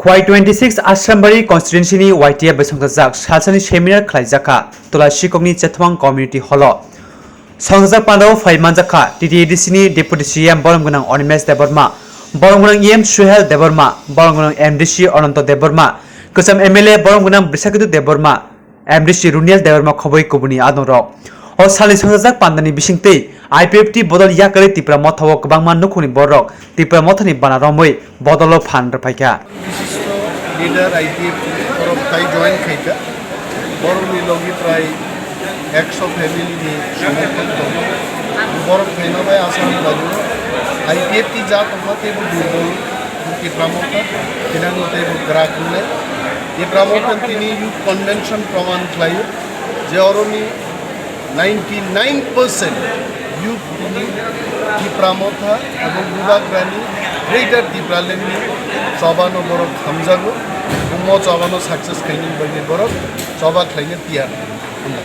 Y26 Ashrambari constituency ni YTF besongtajak salsani seminar khlaijaka tola shikokni chetwang community hall songjak pandao phaimanjaka TTADC ni deputy CEM boromgunang Animesh Debbarma boromgunang EM Suhel Debbarma boromgunang MDC Ananto Debbarma kesam MLA boromgunang Brisakidu Debbarma MDC Runiel Debbarma khoboi kubuni adorok o sali songjak pandani bisingtei IPFT bodol Yakarwi TIPRA mothawo kwbangma nukhuni borok TIPRA Mothani Bana romoi bodolo phan rpaika leader IPFT Romkha join খাইতা বরনি লগি প্রায় 100 family নি সমর্থন দল বরক খাইনাবাই আসাম বাজু IPFT যা তোমাতে দুর্বল কি প্রমোটা তিনানোতে গ্রাকুলে এই প্রমোটন তিনি ইউথ কনভেনশন প্রমাণ খাইও যে অরনি 99% ইউথ তিনি কি প্রমোটা এবং বিভাগরানি গ্রেটার টিপ্রালেনি সবানো বরক হামজাগো মো সবানো সাকসেস খাইনি বাগি বরক সবা খাইনে তিয়ার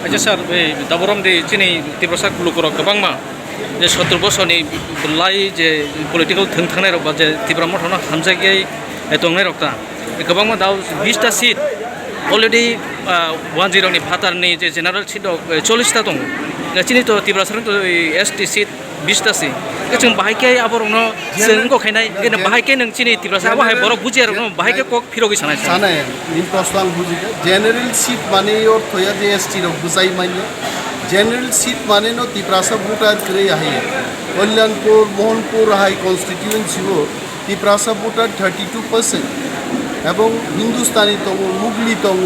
আচ্ছা স্যার এই দাবরম দে চিনি তীব্রসা কুলুকরক গোबांमा যে 70 বছরনি লাই যে পলিটিক্যাল থাंनाय रक যে তীব্র মঠনা হামজাগै দंनाय रकता गोबांमा दाव 20 টা সিট অলরেডি 10 नि फाटारनि जे जनरल सिट 40 टा दं चिनि तो তীব্রসারन तो एसटी सिट 20 टा सि जों बाहायके आबरनो जों खायनाय गने बाहायके नों चिनि তীব্রসা बाहाय बर बुजिया रनो बाहायके कक फिरोगि सानाय सानाय इन प्रस्ताव बुजिगा जनरल सीट माने अर्थया जे एसटी रक बुजाय माने जनरल सीट माने नो তীব্রসা ভোটার করে আহে কল্যাণপুর মোহনপুর হাই কনস্টিটিউয়েন্সি ও তীব্রসা ভোটার 32% এবং হিন্দুস্তানি তং মুগলি তং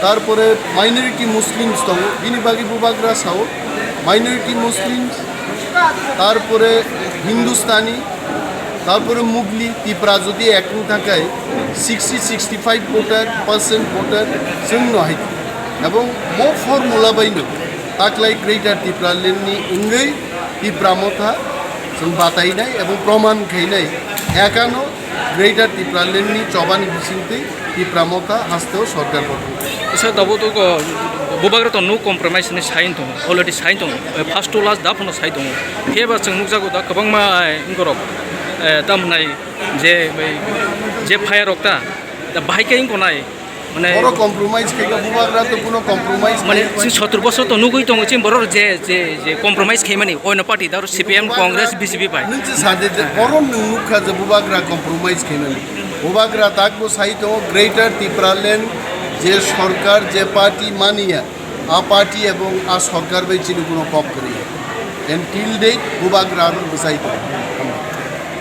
তারপরে মাইনরিটি মুসলিমস তং বিনিবাগি বুবাগরা সাও মাইনরিটি মুসলিমস তারপরে হিন্দুস্তানি তারপরে মুগলি তীব্রা যদি একই থাকায় 60-65% ভোটার जों नहाय এবং মো ফর্মুলা বাইনো তাকলাই গ্রেটার তীব্রা লেননি উঙ্গৈ তীব্রা মথা जों বাতাইনাय এবং প্রমাণ খাইনাय একানো গ্রেটার তীব্রা লেননি চবানি বিসিংতে তীব্রা মথা হাসতেও সরকার গঠন স্যার দাবো তো बुबाग्रा तो नो कम्प्रोमाइज नि साइन दं अलरेडी साइन दं फार्स्ट टू लास्ट दा फनो साइन दं फेबा जों नुजागो दा गोबांमा इंगरक दामनाय जे फायर रकता दा बाहायके इंगनाय माने बरो कम्प्रोमाइज खायगा बुबाग्रा तो कोनो कम्प्रोमाइज माने 70 বছর तो नुगै दं चिन बरो जे कम्प्रोमाइज खायमानि अयन पार्टी दा CPM कांग्रेस BJP पाय नोंसो सादे जे बरो नुखा जे बुबाग्रा कम्प्रोमाइज खायनानि बुबाग्रा ताकबो साइ दं ग्रेटर তীব্রাল্যান্ড যে সরকার যে পার্টি মানিয়া আ পার্টি এবং আ সরকার বেচিনি কোনো কপ করি এন্ড টিল ডেট বুবাগ্রা বুঝাইতে